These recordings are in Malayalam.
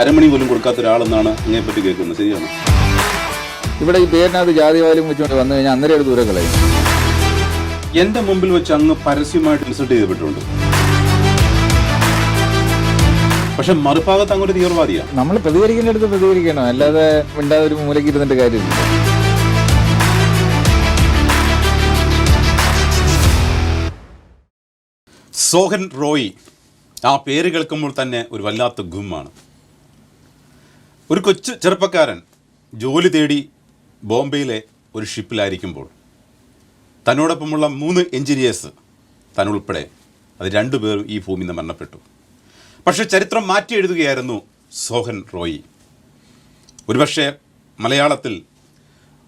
അരമണി പോലും കൊടുക്കാത്ത ഒരാളെന്നാണ് അങ്ങനെപ്പറ്റി കേൾക്കുന്നത്. ശരിയാണ്? ഇവിടെ ഈ പേരിനകത്ത് ജാതിവാലും വെച്ചുകൊണ്ട് വന്നു കഴിഞ്ഞാൽ അന്നേരം ഒരു ദൂരം കളയും. എന്റെ മുമ്പിൽ വെച്ച് അങ്ങ് പരസ്യമായിട്ട് ഇൻസൾട്ട് ചെയ്യപ്പെട്ടിട്ടുണ്ട്. പക്ഷെ മറുഭാഗത്ത് അങ്ങോട്ട് തീവ്രവാദിയാണ്. നമ്മൾ പ്രതികരിക്കേണ്ടടുത്ത് പ്രതികരിക്കണം, അല്ലാതെ മിണ്ടാതെ ഒരു മൂലയ്ക്ക് ഇരുന്നിട്ട് കാര്യമില്ല. സോഹൻ റോയി, ആ പേര് കേൾക്കുമ്പോൾ തന്നെ ഒരു വല്ലാത്ത ഗുമ്മാണ്. ഒരു കൊച്ചു ചെറുപ്പക്കാരൻ ജോലി തേടി ബോംബെയിലെ ഒരു ഷിപ്പിലായിരിക്കുമ്പോൾ തന്നോടൊപ്പമുള്ള 3 എഞ്ചിനീയേഴ്സ് തന്നുൾപ്പെടെ അത് 2 പേരും ഈ ഭൂമിയിൽ നിന്ന് മരണപ്പെട്ടു. പക്ഷേ ചരിത്രം മാറ്റി എഴുതുകയായിരുന്നു സോഹൻ റോയി. ഒരുപക്ഷെ മലയാളത്തിൽ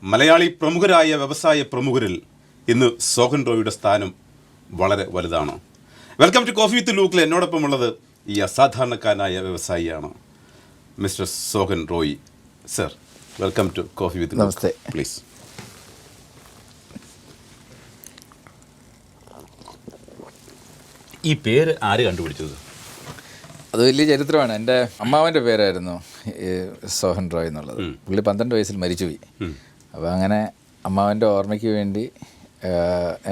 മലയാളി പ്രമുഖരായ വ്യവസായ പ്രമുഖരിൽ ഇന്ന് സോഹൻ റോയിയുടെ സ്ഥാനം വളരെ വലുതാണ്. വെൽക്കം ടു കോഫി വിത്ത് ലൂക്കിൽ എന്നോടൊപ്പമുള്ളത് ഈ അസാധാരണക്കാരനായ വ്യവസായിയാണ് mister Sohan Roy. Sir, welcome to coffee with Luke. Please. ഈ പേര് ആര് കണ്ടുപിടിച്ചത്? അത് വലിയ ചരിത്രമാണ്. എൻ്റെ അമ്മാവൻ്റെ പേരായിരുന്നു സോഹൻ റോയ് എന്നുള്ളത്. പുള്ളി 12 വയസ്സിൽ മരിച്ചുപോയി. അപ്പോൾ അങ്ങനെ അമ്മാവൻ്റെ ഓർമ്മയ്ക്ക് വേണ്ടി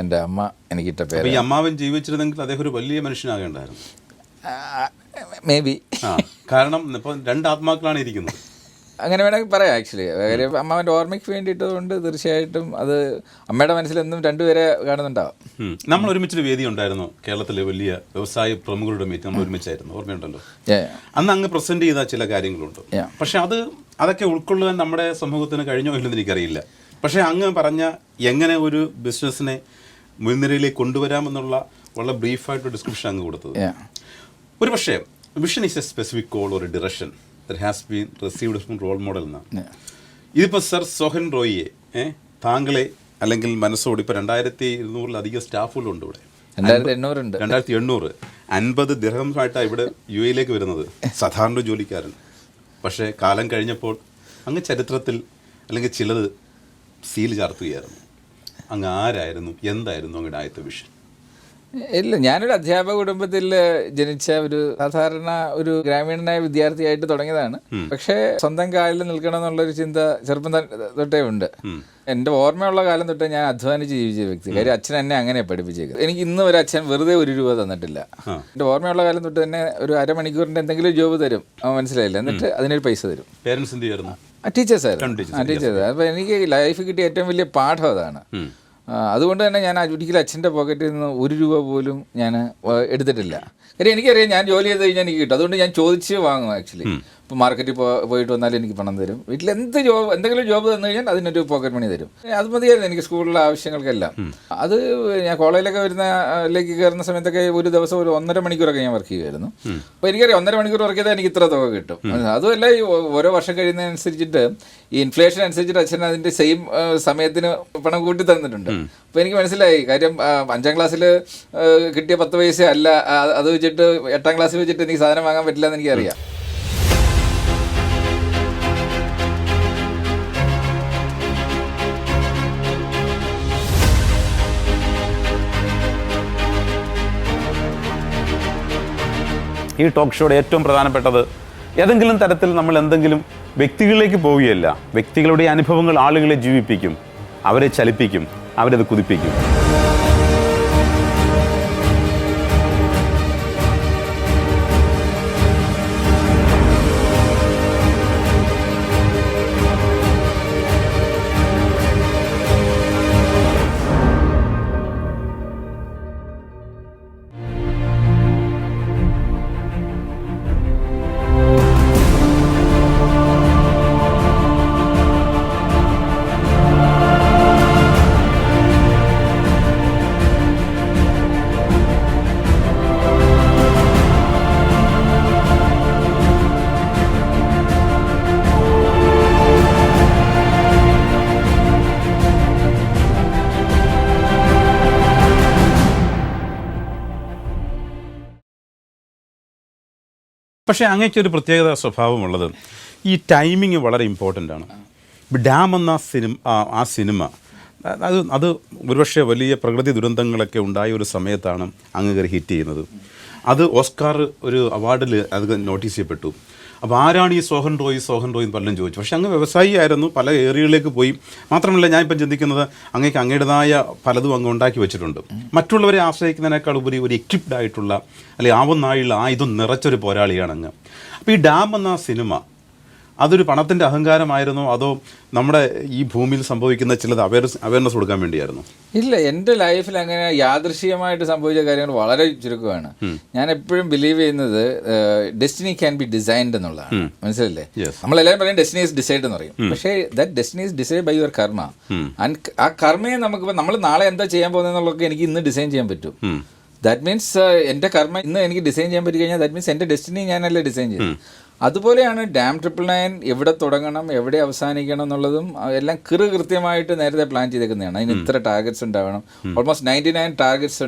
എൻ്റെ അമ്മ എനിക്കിട്ട പേര്. ഈ അമ്മാവൻ ജീവിച്ചിരുന്നെങ്കിൽ അദ്ദേഹം ഒരു വലിയ മനുഷ്യനാകേണ്ടായിരുന്നു. May be. കാരണം ഇപ്പം 2 ആത്മാക്കളാണ് ഇരിക്കുന്നത്. അങ്ങനെ വേണമെങ്കിൽ പറയാം. ആക്ച്വലി കാര്യം അമ്മാവൻ്റെ ഓർമ്മയ്ക്ക് വേണ്ടിയിട്ടതുകൊണ്ട് തീർച്ചയായിട്ടും അത് അമ്മയുടെ മനസ്സിലെന്നും 2 പേരെ കാണുന്നുണ്ടാവും. നമ്മൾ ഒരുമിച്ചൊരു വേദി ഉണ്ടായിരുന്നു, കേരളത്തിലെ വലിയ വ്യവസായ പ്രമുഖരുടെ മീറ്റ്. നമ്മൾ ഒരുമിച്ചായിരുന്നു, ഓർമ്മയുണ്ടല്ലോ? അന്ന് അങ്ങ് പ്രസന്റ് ചെയ്ത ചില കാര്യങ്ങളുണ്ട്. പക്ഷെ അതൊക്കെ ഉൾക്കൊള്ളുവാൻ നമ്മുടെ സമൂഹത്തിന് കഴിഞ്ഞോ ഇല്ലെന്ന് എനിക്കറിയില്ല. പക്ഷേ അങ്ങ് പറഞ്ഞ എങ്ങനെ ഒരു ബിസിനസ്സിനെ മുൻനിരയിലേക്ക് കൊണ്ടുവരാമെന്നുള്ള വളരെ ബ്രീഫായിട്ട് ഡിസ്ക്രിപ്ഷൻ അങ്ങ് കൊടുത്തത്. ഒരു പക്ഷേ vision is A specific call ഒരു direction that has been received from role model എന്നാണ്. ഇതിപ്പോൾ സർ സോഹൻ റോയിയെ താങ്കളെ അല്ലെങ്കിൽ മനസ്സോട് ഇപ്പോൾ 2200-ലധികം സ്റ്റാഫുകളുണ്ട് ഇവിടെ. 2800 50 ദിർഹംസായിട്ടാണ് ഇവിടെ UAE വരുന്നത്, സാധാരണ ജോലിക്കാരൻ. പക്ഷേ കാലം കഴിഞ്ഞപ്പോൾ അങ്ങ് ചരിത്രത്തിൽ അല്ലെങ്കിൽ ചിലത് സീൽ ചാർത്തുകയായിരുന്നു. അങ്ങ് ആരായിരുന്നു, എന്തായിരുന്നു അങ്ങയുടെ ആദ്യത്തെ വിഷൻ? ഇല്ല, ഞാനൊരു അധ്യാപക കുടുംബത്തിൽ ജനിച്ച ഒരു സാധാരണ ഒരു ഗ്രാമീണനായ വിദ്യാർത്ഥിയായിട്ട് തുടങ്ങിയതാണ്. പക്ഷേ സ്വന്തം കാലിൽ നിൽക്കണം എന്നുള്ളൊരു ചിന്ത ചെറുപ്പം തൊട്ടേ ഉണ്ട്. എൻ്റെ ഓർമ്മയുള്ള കാലം തൊട്ടേ ഞാൻ അധ്വാനിച്ച് ജീവിച്ച വ്യക്തി. കാര്യം അച്ഛൻ എന്നെ അങ്ങനെ പഠിപ്പിച്ചേക്കുന്നത്. എനിക്ക് ഇന്ന് ഒരു അച്ഛൻ വെറുതെ 1 രൂപ തന്നിട്ടില്ല. എൻ്റെ ഓർമ്മയുള്ള കാലം തൊട്ട് തന്നെ ഒരു അരമണിക്കൂറിൻ്റെ എന്തെങ്കിലും ജോബ് തരും, മനസ്സിലായില്ല, എന്നിട്ട് അതിനൊരു പൈസ തരും. പേരൻസ് എന്ത് ചെയ്യായിരുന്നു? ടീച്ചേഴ്സായിരുന്നു. അപ്പോൾ എനിക്ക് ലൈഫ് കിട്ടിയ ഏറ്റവും വലിയ പാഠം അതാണ്. അതുകൊണ്ട് തന്നെ ഞാൻ ഒരിക്കലും അച്ഛൻ്റെ പോക്കറ്റിൽ നിന്ന് 1 രൂപ പോലും ഞാൻ എടുത്തിട്ടില്ല. കാര്യം എനിക്കറിയാം ഞാൻ ജോലി ചെയ്ത് കഴിഞ്ഞാൽ എനിക്ക് കിട്ടും. അതുകൊണ്ട് ഞാൻ ചോദിച്ച് വാങ്ങും. ആക്ച്വലി ഇപ്പോൾ മാർക്കറ്റിൽ പോയിട്ട് വന്നാലും എനിക്ക് പണം തരും. വീട്ടിൽ എന്തെങ്കിലും ജോബ് തന്നു കഴിഞ്ഞാൽ അതിനൊരു പോക്കറ്റ് മണി തരും. അത് മതിയായിരുന്നു എനിക്ക് സ്കൂളിലെ ആവശ്യങ്ങൾക്കെല്ലാം. അത് ഞാൻ കോളേജിലൊക്കെ വരുന്നതിലേക്ക് കയറുന്ന സമയത്തൊക്കെ ഒരു ദിവസം ഒരു 1.5 മണിക്കൂറൊക്കെ ഞാൻ വർക്ക് ചെയ്യുമായിരുന്നു. അപ്പോൾ എനിക്കറിയാം 1.5 മണിക്കൂർ വർക്ക് ചെയ്താൽ എനിക്ക് ഇത്ര തുക കിട്ടും. അതുമല്ല, ഈ ഓരോ വർഷം കഴിയുന്നതനുസരിച്ചിട്ട് ഈ ഇൻഫ്ലേഷൻ അനുസരിച്ചിട്ട് അച്ഛൻ അതിൻ്റെ സെയിം സമയത്തിന് പണം കൂട്ടി തന്നിട്ടുണ്ട്. അപ്പോൾ എനിക്ക് മനസ്സിലായി. കാര്യം 5ാം ക്ലാസ്സിൽ കിട്ടിയ 10 പൈസ അല്ല, അത് വെച്ചിട്ട് 8ാം ക്ലാസ്സിൽ വെച്ചിട്ട് എനിക്ക് സാധനം വാങ്ങാൻ പറ്റില്ല എന്ന് എനിക്കറിയാം. ഈ ടോക്ക് ഷോയുടെ ഏറ്റവും പ്രധാനപ്പെട്ടത് ഏതെങ്കിലും തരത്തിൽ നമ്മൾ എന്തെങ്കിലും വ്യക്തികളിലേക്ക് പോവുകയല്ല. വ്യക്തികളുടെ അനുഭവങ്ങൾ ആളുകളെ ജീവിപ്പിക്കും, അവരെ ചലിപ്പിക്കും, അവരത് കുതിപ്പിക്കും. പക്ഷേ അങ്ങനെയൊരു പ്രത്യേകത സ്വഭാവമുള്ളത് ഈ ടൈമിങ് വളരെ ഇമ്പോർട്ടൻ്റ് ആണ്. ഡാം എന്ന സിനിമ അത് ഒരുപക്ഷെ വലിയ പ്രകൃതി ദുരന്തങ്ങളൊക്കെ ഉണ്ടായ ഒരു സമയത്താണ് അങ്ങ് ഹിറ്റ് ചെയ്യുന്നത്. അത് ഓസ്കാർ ഒരു അവാർഡിൽ അത് നോട്ടീസ് ചെയ്യപ്പെട്ടു. അപ്പോൾ ആരാണ് ഈ സോഹൻ റോയ് പലരും ചോദിച്ചു. പക്ഷേ അങ്ങ് വ്യവസായി ആയിരുന്നു, പല ഏരിയകളിലേക്ക് പോയി. മാത്രമല്ല ഞാനിപ്പം ചിന്തിക്കുന്നത് അങ്ങേക്ക് അങ്ങയുടേതായ പലതും അങ്ങ് ഉണ്ടാക്കി വെച്ചിട്ടുണ്ട്. മറ്റുള്ളവരെ ആശ്രയിക്കുന്നതിനേക്കാൾ ഉപരി ഒരു എക്വിപ്ഡ് ആയിട്ടുള്ള അല്ലെങ്കിൽ ആവുന്നായുള്ള ഇതും നിറച്ചൊരു പോരാളിയാണ് അങ്ങ്. അപ്പോൾ ഈ ഡാം എന്ന സിനിമ അതൊരു പണത്തിൻ്റെ അഹങ്കാരമായിരുന്നോ അതോ നമ്മുടെ ഈ ഭൂമിയിൽ സംഭവിക്കുന്ന ചിലത് അവയർനെസ് കൊടുക്കാൻ വേണ്ടിയായിരുന്നു? ഇല്ല, എൻ്റെ ലൈഫിൽ അങ്ങനെ യാദൃശ്ചികമായിട്ട് സംഭവിച്ച കാര്യങ്ങൾ വളരെ ചുരുക്കമാണ്. ഞാൻ എപ്പോഴും ബിലീവ് ചെയ്യുന്നത് ഡെസ്റ്റിനി ക്യാൻ ബി ഡിസൈൻഡ് എന്നുള്ളതാണ്. മനസ്സിലല്ലേ? നമ്മളെല്ലാവരും പറയും ഡെസ്റ്റിനി ഈസ് ഡിസൈഡ് എന്ന് പറയും. പക്ഷേ that destiny is decide by your karma. And ആ കർമ്മയെ നമുക്ക് നമ്മൾ നാളെ എന്താ ചെയ്യാൻ പോകുന്നതെന്നുള്ളതൊക്കെ എനിക്ക് ഇന്ന് ഡിസൈൻ ചെയ്യാൻ പറ്റും. ദാറ്റ് മീൻസ് എൻ്റെ കർമ്മ ഇന്ന് എനിക്ക് ഡിസൈൻ ചെയ്യാൻ പറ്റി കഴിഞ്ഞാൽ ദാറ്റ് മീൻസ് എൻ്റെ ഡെസ്റ്റിനി ഞാനല്ലേ ഡിസൈൻ ചെയ്യും. അതുപോലെയാണ് ഡാം 999 എവിടെ തുടങ്ങണം എവിടെ അവസാനിക്കണം എന്നുള്ളതും എല്ലാം കൃത്യമായിട്ട് നേരത്തെ പ്ലാൻ ചെയ്തേക്കുന്നതാണ്. അതിന് ഇത്ര ടാർഗറ്റ്സ് ഉണ്ടാവണം. ഓൾമോസ്റ്റ് 99 ടാർഗറ്റ്സ്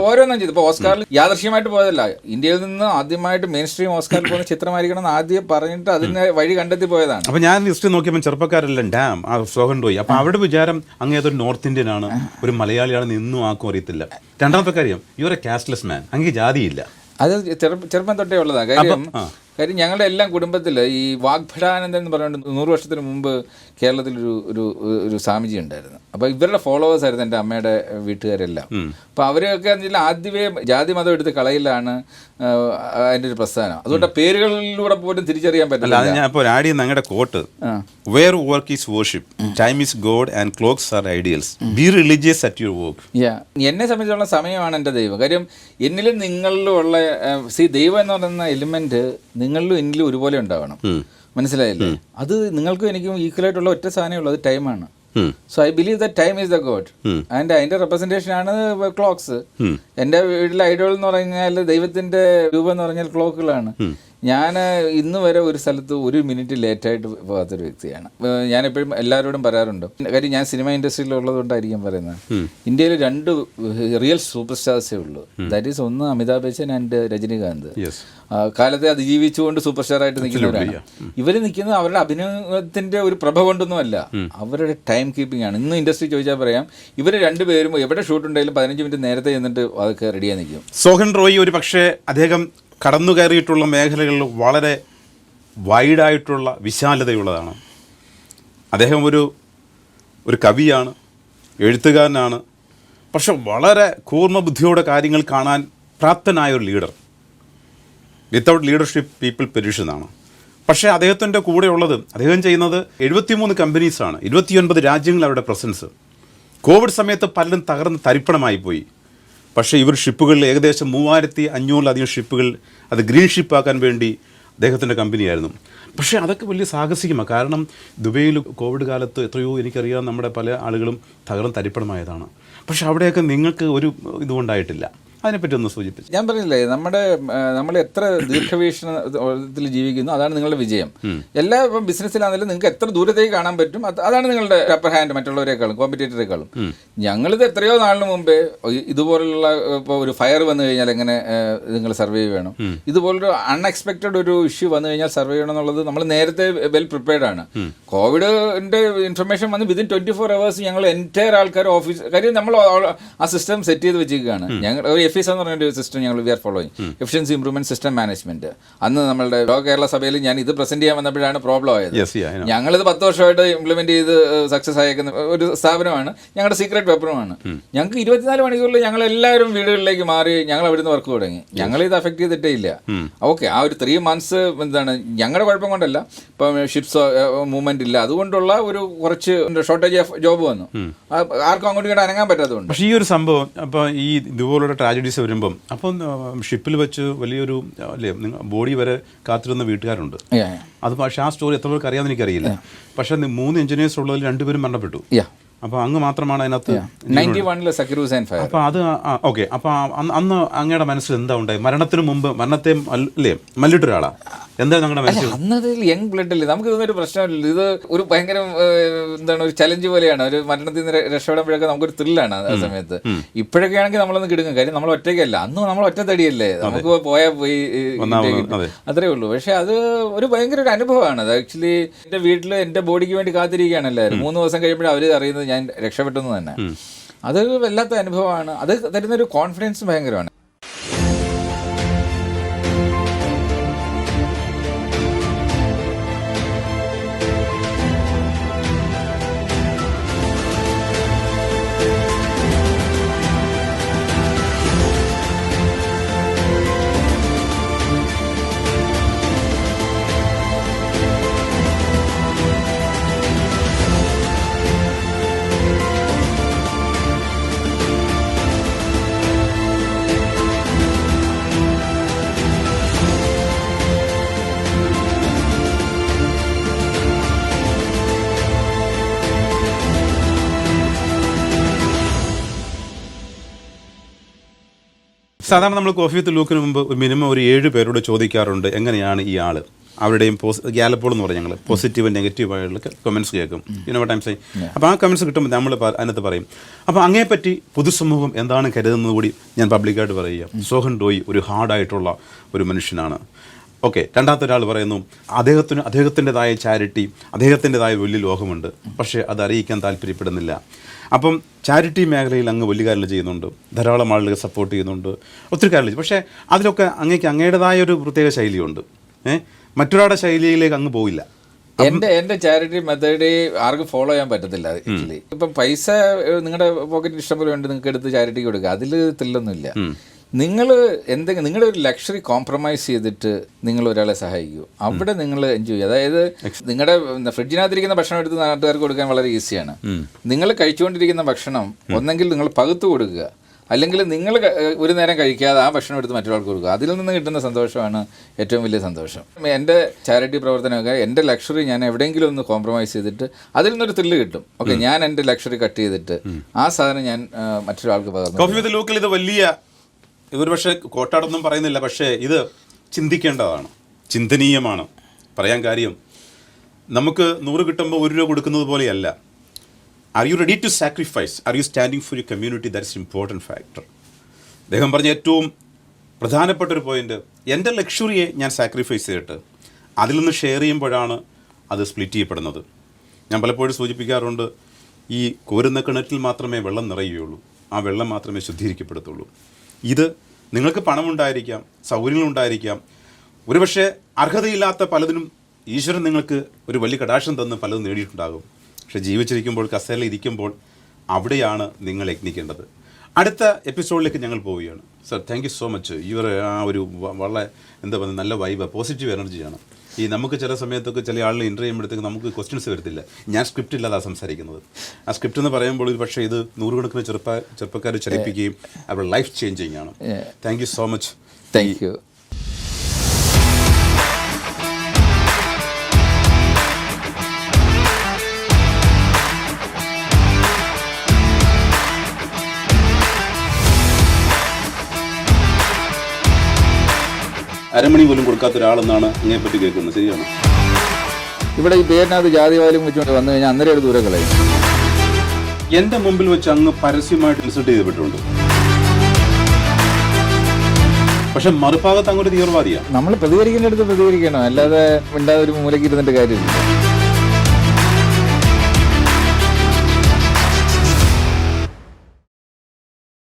ഓരോന്നും ചെയ്തു. ഇപ്പോൾ ഓസ്കാറിൽ യാദൃശ്യമായിട്ട് പോയതല്ല, ഇന്ത്യയിൽ നിന്ന് ആദ്യമായിട്ട് മെയിൻ സ്ട്രീം ഓസ്കാറിൽ പോകുന്ന ചിത്രമായിരിക്കണം എന്ന് ആദ്യം പറഞ്ഞിട്ട് അതിന് വഴി കണ്ടെത്തി പോയതാണ്. അപ്പോൾ ഞാൻ ലിസ്റ്റ് നോക്കിയപ്പോൾ ചെറുപ്പക്കാരെല്ലാം ഡാം സോഹൻ റോയ്. അപ്പോൾ അവരുടെ വിചാരം അങ്ങേതൊരു നോർത്ത് ഇന്ത്യൻ ആണ്, ഒരു മലയാളിയാണെന്ന് ഇന്നും ആർക്കും അറിയത്തില്ല. രണ്ടാമത്തെ കാര്യം, യുവർ എ കാസ്റ്റ്ലെസ് മാൻ, അങ്ങ് ജാതിയില്ല. അത് ചെറുപ്പം തൊട്ടേ ഉള്ളതാണ്. കാര്യം ഞങ്ങളുടെ എല്ലാം കുടുംബത്തിൽ ഈ വാഗ്ഭടാനന്ദൻ എന്ന് പറഞ്ഞുകൊണ്ട് 100 വർഷത്തിന് മുമ്പ് കേരളത്തിലൊരു ഒരു സ്വാമിജി ഉണ്ടായിരുന്നു. അപ്പോൾ ഇവരുടെ ഫോളോവേഴ്സ് ആയിരുന്നു എൻ്റെ അമ്മയുടെ വീട്ടുകാരെല്ലാം. അപ്പോൾ അവരൊക്കെ ആദ്യമേ ജാതി മതം എടുത്ത് കളയിലാണ് അതിൻ്റെ ഒരു പ്രസ്ഥാനം. അതുകൊണ്ട് പേരുകളിലൂടെ പോലും തിരിച്ചറിയാൻ പറ്റില്ല. ഞാൻ ഇപ്പോൾ ആഡ് ചെയ്യുന്ന ഞങ്ങളുടെ quote, where work is worship, time is God and clocks are ideals, be religious at your work. എന്നെ സംബന്ധിച്ചുള്ള സമയമാണ് എൻ്റെ ദൈവം. കാര്യം എന്നിലും നിങ്ങളിലും ഉള്ള ദൈവം എന്ന് പറയുന്ന എലിമെന്റ് നിങ്ങളിലും എന്നിലും ഒരുപോലെ ഉണ്ടാവണം. മനസ്സിലായില്ലേ? അത് നിങ്ങൾക്കും എനിക്കും ഈക്വൽ ആയിട്ടുള്ള ഒറ്റ സാധനമേ ഉള്ളൂ, അത് ടൈമാണ്. So I believe that time is the God and അതിന്റെ റെപ്രസെന്റേഷൻ ആണ് ക്ലോക്സ്. എൻ്റെ വീട്ടിലെ ഐഡോൾ എന്ന് പറഞ്ഞാൽ ദൈവത്തിന്റെ രൂപം എന്ന് പറഞ്ഞാൽ ക്ലോക്കുകളാണ്. ഞാൻ ഇന്ന് വരെ ഒരു സ്ഥലത്ത് 1 മിനിറ്റ് ലേറ്റായിട്ട് പോകാത്തൊരു വ്യക്തിയാണ്. ഞാൻ എപ്പോഴും എല്ലാവരോടും പറയാറുണ്ട്. കാര്യം ഞാൻ സിനിമ ഇൻഡസ്ട്രിയിൽ ഉള്ളതുകൊണ്ടായിരിക്കും പറയുന്നത്. ഇന്ത്യയിൽ 2 റിയൽ സൂപ്പർ സ്റ്റാർസേ ഉള്ളൂ. ദാറ്റ് ഈസ് ഒന്ന് അമിതാഭ് ബച്ചൻ ആൻഡ് രജനീകാന്ത്. കാലത്തെ അതിജീവിച്ചുകൊണ്ട് സൂപ്പർ സ്റ്റാർ ആയിട്ട് നിൽക്കുന്നവരാണ്. ഇവർ നിൽക്കുന്നത് അവരുടെ അഭിനയത്തിന്റെ ഒരു പ്രഭ കൊണ്ടൊന്നും അല്ല, അവരുടെ ടൈം കീപ്പിംഗ് ആണ്. ഇന്ന് ഇൻഡസ്ട്രി ചോദിച്ചാൽ പറയാം, ഇവർ രണ്ടുപേരും എവിടെ ഷൂട്ട് ഉണ്ടെങ്കിലും 15 മിനിറ്റ് നേരത്തെ ചെന്നിട്ട് അതൊക്കെ റെഡിയായി നിൽക്കും. സോഹൻ റോയ് ഒരു പക്ഷേ അദ്ദേഹം കടന്നു കയറിയിട്ടുള്ള മേഖലകളിൽ വളരെ വൈഡായിട്ടുള്ള വിശാലതയുള്ളതാണ്. അദ്ദേഹം ഒരു കവിയാണ്, എഴുത്തുകാരനാണ്, പക്ഷെ വളരെ കൂർമ്മബുദ്ധിയോടെ കാര്യങ്ങൾ കാണാൻ പ്രാപ്തനായ ഒരു leader. Without leadership people perish എന്നാണ്. പക്ഷേ അദ്ദേഹത്തിൻ്റെ കൂടെയുള്ളത്, അദ്ദേഹം ചെയ്യുന്നത് 73 കമ്പനീസാണ്, 29 രാജ്യങ്ങളിൽ അവരുടെ പ്രസൻസ്. കോവിഡ് സമയത്ത് പലരും തകർന്ന് തരിപ്പണമായി പോയി. പക്ഷേ ഇവർ ഷിപ്പുകളിൽ ഏകദേശം 3500-ലധികം ഷിപ്പുകൾ അത് ഗ്രീൻ ഷിപ്പാക്കാൻ വേണ്ടി അദ്ദേഹത്തിൻ്റെ കമ്പനിയായിരുന്നു. പക്ഷേ അതൊക്കെ വലിയ സാഹസികമാണ്. കാരണം ദുബൈയിൽ കോവിഡ് കാലത്ത് എത്രയോ എനിക്കറിയാം നമ്മുടെ പല ആളുകളും തകർന്ന് തരിപ്പണമായതാണ്. പക്ഷെ അവിടെയൊക്കെ നിങ്ങൾക്ക് ഒരു ഇതുകൊണ്ടായിട്ടില്ല. അതിനെപ്പറ്റി ഒന്ന് സൂചിപ്പിച്ചു. ഞാൻ പറഞ്ഞില്ലേ, നമ്മൾ എത്ര ദീർഘവീക്ഷണത്തിൽ ജീവിക്കുന്നു അതാണ് നിങ്ങളുടെ വിജയം. എല്ലാ ഇപ്പം ബിസിനസ്സിലാണെങ്കിലും നിങ്ങൾക്ക് എത്ര ദൂരത്തേക്ക് കാണാൻ പറ്റും, അതാണ് നിങ്ങളുടെ അപ്പർ ഹാൻഡ് മറ്റുള്ളവരെക്കാളും കോമ്പറ്റേറ്ററെക്കാളും. ഞങ്ങളിത് എത്രയോ നാളിന് മുമ്പേ ഇതുപോലുള്ള ഇപ്പോൾ ഒരു ഫയർ വന്നു കഴിഞ്ഞാൽ എങ്ങനെ നിങ്ങൾ സർവൈവ് ചെയ്യണം, ഇതുപോലൊരു അൺഎക്സ്പെക്റ്റഡ് ഒരു ഇഷ്യൂ വന്നു കഴിഞ്ഞാൽ സർവൈവ് ചെയ്യണം എന്നുള്ളത് നമ്മൾ നേരത്തെ വെൽ പ്രിപ്പയർഡ് ആണ്. കോവിഡിന്റെ ഇൻഫർമേഷൻ വന്ന് വിതിൻ 24 hours ഞങ്ങൾ എൻറ്റയർ ആൾക്കാർ ഓഫീസ്, കാര്യം നമ്മൾ ആ സിസ്റ്റം സെറ്റ് ചെയ്ത് വെച്ചിരിക്കുകയാണ്. ഞങ്ങൾ FIS എന്ന് പറഞ്ഞൊരു സിസ്റ്റം ഞങ്ങൾ we are following, efficiency improvement system management. അന്ന് നമ്മളുടെ കേരള സഭയിൽ ഞാൻ ഇത് പ്രസന്റ് ചെയ്യാൻ വന്നപ്പോഴാണ് പ്രോബ്ലം ആയത്. ഞങ്ങളിത് 10 വർഷമായിട്ട് ഇംപ്ലിമെന്റ് ചെയ്ത് സക്സസ് ആയേക്കുന്ന ഒരു സ്ഥാപനമാണ്, ഞങ്ങളുടെ സീക്രട്ട് വെപ്പറുമാണ്. ഞങ്ങൾക്ക് 24 മണിക്കൂറിൽ ഞങ്ങൾ എല്ലാവരും വീടുകളിലേക്ക് മാറി ഞങ്ങൾ അവിടുന്ന് വർക്ക് തുടങ്ങി. ഞങ്ങൾ ഇത് അഫക്ട് ചെയ്തിട്ടേ ഇല്ല. ഓക്കെ, ആ ഒരു 3 months എന്താണ് ഞങ്ങളുടെ കുഴപ്പം കൊണ്ടല്ല, ഇപ്പം ഷിപ്സ് മൂവ്മെന്റ് ഇല്ല, അതുകൊണ്ടുള്ള ഒരു കുറച്ച് ഷോർട്ടേജ് ഓഫ് ജോബ് വന്നു, ആർക്കും അങ്ങോട്ടും ഇങ്ങോട്ട് അനങ്ങാൻ പറ്റാത്തതുകൊണ്ട്. പക്ഷേ ഈ ഒരു സംഭവം അപ്പോൾ ഈ ഇതുപോലുള്ള ട്രാജഡീസ് വരുമ്പം അപ്പം ഷിപ്പിൽ വെച്ച് വലിയൊരു അല്ലേ ബോഡി വരെ കാത്തിരുന്ന വീട്ടുകാരുണ്ട്. അത് പക്ഷേ ആ സ്റ്റോറി എത്ര പേർക്ക് അറിയാമെന്ന് എനിക്കറിയില്ല. പക്ഷേ 3 എഞ്ചിനീയേഴ്സ് ഉള്ളതിൽ 2 പേരും മരണപ്പെട്ടു. അപ്പോൾ അങ്ങ് മാത്രമാണ് അതിനകത്ത് 91 സക്രൂസ് ആൻഡ് ഫയർ. അപ്പോൾ അത് ഓക്കെ. അപ്പോൾ അന്ന് അങ്ങയുടെ മനസ്സിൽ എന്താ ഉണ്ടായി? മരണത്തിന് മുമ്പ് മരണത്തെ അല്ലേ മല്ലിട്ടൊരാളാ, എന്താ ഞങ്ങളുടെ മനസ്സിൽ? അന്നത് യങ് ബ്ലഡല്ലേ, നമുക്ക് ഇതൊന്നൊരു പ്രശ്നമില്ല. ഇത് ഒരു ഭയങ്കര എന്താണ് ഒരു ചലഞ്ച് പോലെയാണ്. ഒരു മരണത്തിൽ നിന്ന് രക്ഷപ്പെടാൻ നമുക്കൊരു ത്രില്ലാണ് ആ സമയത്ത്. ഇപ്പോഴൊക്കെ ആണെങ്കിൽ നമ്മളൊന്ന് കിടക്കും, കാര്യം നമ്മൾ ഒറ്റയ്ക്കല്ല, അന്ന് നമ്മൾ ഒറ്റത്തടിയല്ലേ, നമുക്ക് പോയാൽ പോയി അത്രേ ഉള്ളൂ. പക്ഷെ അത് ഒരു ഭയങ്കര ഒരു അനുഭവമാണ്. അത് ആക്ച്വലി എൻ്റെ വീട്ടിൽ എൻ്റെ ബോഡിക്ക് വേണ്ടി കാത്തിരിക്കുകയാണ് എല്ലാവരും. 3 ദിവസം കഴിയുമ്പോഴും അവർ അറിയുന്നത് ഞാൻ രക്ഷപ്പെട്ടെന്ന് തന്നെ. അതൊരു വല്ലാത്ത അനുഭവമാണ്. അത് തരുന്നൊരു കോൺഫിഡൻസ് ഭയങ്കരമാണ്. സാധാരണ നമ്മൾ കോഫി വിത്ത് ലൂക്കിന് മുമ്പ് മിനിമം ഒരു 7 പേരോട് ചോദിക്കാറുണ്ട് എങ്ങനെയാണ് ഈ ആള്, അവരുടെയും ഗ്യാലപ്പോൾ എന്ന് പറയും ഞങ്ങൾ പോസിറ്റീവ് നെഗറ്റീവ് ആയിട്ടുള്ള കമൻറ്റ്സ് കേൾക്കും. ടൈം സൈ അപ്പോൾ ആ കമൻറ്റ്സ് കിട്ടുമ്പോൾ നമ്മൾ അതിനകത്ത് പറയും. അപ്പോൾ അങ്ങേപ്പറ്റി പൊതുസമൂഹം എന്താണ് കരുതുന്നത് കൂടി ഞാൻ പബ്ലിക്കായിട്ട് പറയുക. സോഹൻ ഡോയി ഒരു ഹാർഡായിട്ടുള്ള ഒരു മനുഷ്യനാണ്. ഓക്കെ, രണ്ടാമത്തെ ഒരാൾ പറയുന്നു അദ്ദേഹത്തിൻ്റെതായ ചാരിറ്റി, അദ്ദേഹത്തിൻ്റെതായ വലിയ ലോകമുണ്ട്, പക്ഷേ അത് അറിയിക്കാൻ താല്പര്യപ്പെടുന്നില്ല. അപ്പം ചാരിറ്റി മേഖലയിൽ അങ്ങ് വലിയ കാര്യങ്ങൾ ചെയ്യുന്നുണ്ട്, ധാരാളം ആളുകൾ സപ്പോർട്ട് ചെയ്യുന്നുണ്ട്, ഒത്തിരി കാര്യങ്ങൾ. പക്ഷേ അതിലൊക്കെ അങ്ങയുടേതായ ഒരു പ്രത്യേക ശൈലിയുണ്ട്. മറ്റൊരാളുടെ ശൈലിയിലേക്ക് അങ്ങ് പോയില്ല. എൻ്റെ ചാരിറ്റി മെത്തേഡ് ആർക്കും ഫോളോ ചെയ്യാൻ പറ്റത്തില്ല. ആക്ച്വലി ഇപ്പം പൈസ നിങ്ങളുടെ പോക്കറ്റിൽ ഇഷ്ടംപോലെ ഉണ്ട്, നിങ്ങൾക്ക് എടുത്ത് ചാരിറ്റിക്ക് കൊടുക്കുക, അതിൽ തെല്ലൊന്നുമില്ല. നിങ്ങൾ എന്തെങ്കിലും നിങ്ങളുടെ ഒരു ലക്ഷറി കോംപ്രമൈസ് ചെയ്തിട്ട് നിങ്ങൾ ഒരാളെ സഹായിക്കൂ, അവിടെ നിങ്ങൾ എൻജോയ് ചെയ്യുക. അതായത് നിങ്ങളുടെ ഫ്രിഡ്ജിനകത്തിരിക്കുന്ന ഭക്ഷണം എടുത്ത് നാട്ടുകാർക്ക് കൊടുക്കാൻ വളരെ ഈസിയാണ്. നിങ്ങൾ കഴിച്ചുകൊണ്ടിരിക്കുന്ന ഭക്ഷണം ഒന്നെങ്കിൽ നിങ്ങൾ പകുത്ത് കൊടുക്കുക, അല്ലെങ്കിൽ നിങ്ങൾ ഒരു നേരം കഴിക്കാതെ ആ ഭക്ഷണം എടുത്ത് മറ്റൊരാൾക്ക് കൊടുക്കുക. അതിൽ നിന്ന് കിട്ടുന്ന സന്തോഷമാണ് ഏറ്റവും വലിയ സന്തോഷം. എൻ്റെ ചാരിറ്റി പ്രവർത്തനമൊക്കെ എൻ്റെ ലക്ഷറി ഞാൻ എവിടെയെങ്കിലും ഒന്ന് കോംപ്രമൈസ് ചെയ്തിട്ട് അതിൽ നിന്നൊരു ത്രില്ല് കിട്ടും. ഓക്കെ, ഞാൻ എൻ്റെ ലക്ഷറി കട്ട് ചെയ്തിട്ട് ആ സാധനം ഞാൻ മറ്റൊരാൾക്ക് പകർന്നു. കോഫി വിത്ത് ലൂക്കിൽ ഇത് വലിയ ഒരു പക്ഷേ കോട്ടാടൊന്നും പറയുന്നില്ല, പക്ഷേ ഇത് ചിന്തിക്കേണ്ടതാണ്, ചിന്തനീയമാണ്. പറയാൻ കാര്യം, നമുക്ക് 100 കിട്ടുമ്പോൾ 1 രൂപ കൊടുക്കുന്നത് പോലെയല്ല. Are you ready to sacrifice? Are you standing for you community? That's important factor. അദ്ദേഹം പറഞ്ഞ ഏറ്റവും പ്രധാനപ്പെട്ടൊരു പോയിന്റ്, എൻ്റെ ലക്ഷറിയെ ഞാൻ സാക്രിഫൈസ് ചെയ്തിട്ട് അതിൽ നിന്ന് ഷെയർ ചെയ്യുമ്പോഴാണ് അത് സ്പ്ലിറ്റ് ചെയ്യപ്പെടുന്നത്. ഞാൻ പലപ്പോഴും സൂചിപ്പിക്കാറുണ്ട്, ഈ കോരുന്ന കിണറ്റിൽ മാത്രമേ വെള്ളം നിറയുകയുള്ളൂ, ആ വെള്ളം മാത്രമേ ശുദ്ധീകരിക്കപ്പെടത്തുള്ളൂ. ഇത് നിങ്ങൾക്ക് പണമുണ്ടായിരിക്കാം, സൗകര്യങ്ങളുണ്ടായിരിക്കാം, ഒരുപക്ഷെ അർഹതയില്ലാത്ത പലതിനും ഈശ്വരൻ നിങ്ങൾക്ക് ഒരു വലിയ കടാക്ഷം തന്ന് പലതും നേടിയിട്ടുണ്ടാകും. പക്ഷെ ജീവിച്ചിരിക്കുമ്പോൾ, കസേരയിൽ ഇരിക്കുമ്പോൾ അവിടെയാണ് നിങ്ങൾ യത്നിക്കേണ്ടത്. അടുത്ത എപ്പിസോഡിലേക്ക് ഞങ്ങൾ പോവുകയാണ്. Sir, thank you so much. ആ ഒരു വളരെ എന്താ പറയുക, നല്ല വൈബ്, പോസിറ്റീവ് എനർജിയാണ്. ഈ നമുക്ക് ചില സമയത്തൊക്കെ ചില ആളുകൾ ഇൻ്റർവ്യൂ ചെയ്യുമ്പോഴത്തേക്ക് നമുക്ക് ക്വസ്റ്റ്യൻസ് വരത്തില്ല. ഞാൻ സ്ക്രിപ്റ്റ് ഇല്ലാതെ സംസാരിക്കുന്നത്. ആ സ്ക്രിപ്റ്റ് എന്ന് പറയുമ്പോൾ ഒരു പക്ഷേ ഇത് 100 കണക്കിന് ചെറുപ്പക്കാർ ചലിപ്പിക്കുകയും അവരുടെ ലൈഫ് ചേഞ്ചിങ് ആണ്. Thank you so much. Thank you. അരമണി പോലും കൊടുക്കാത്ത ഒരാളെന്നാണ് അങ്ങനെപ്പറ്റി കേൾക്കുന്നത്, ശരിയാണ്? ഇവിടെ ഈ പേരിനകത്ത് ജാതിവാലും വെച്ചുകൊണ്ട് വന്നു കഴിഞ്ഞാൽ അന്നേരം ഒരു ദൂരം കളയും. എൻ്റെ മുമ്പിൽ വെച്ച് അങ്ങ് പരസ്യമായിട്ട് ഇൻസൾട്ട് ചെയ്യപ്പെട്ടിട്ടുണ്ട്. പക്ഷെ മറുഭാഗത്ത് അങ്ങോട്ട് തീവ്രവാദിയാണ്. നമ്മൾ പ്രതികരിക്കേണ്ട അടുത്ത് പ്രതികരിക്കണം, അല്ലാതെ മിണ്ടാതെ ഒരു മൂലയ്ക്ക് ഇരുന്നിട്ട് കാര്യമില്ല.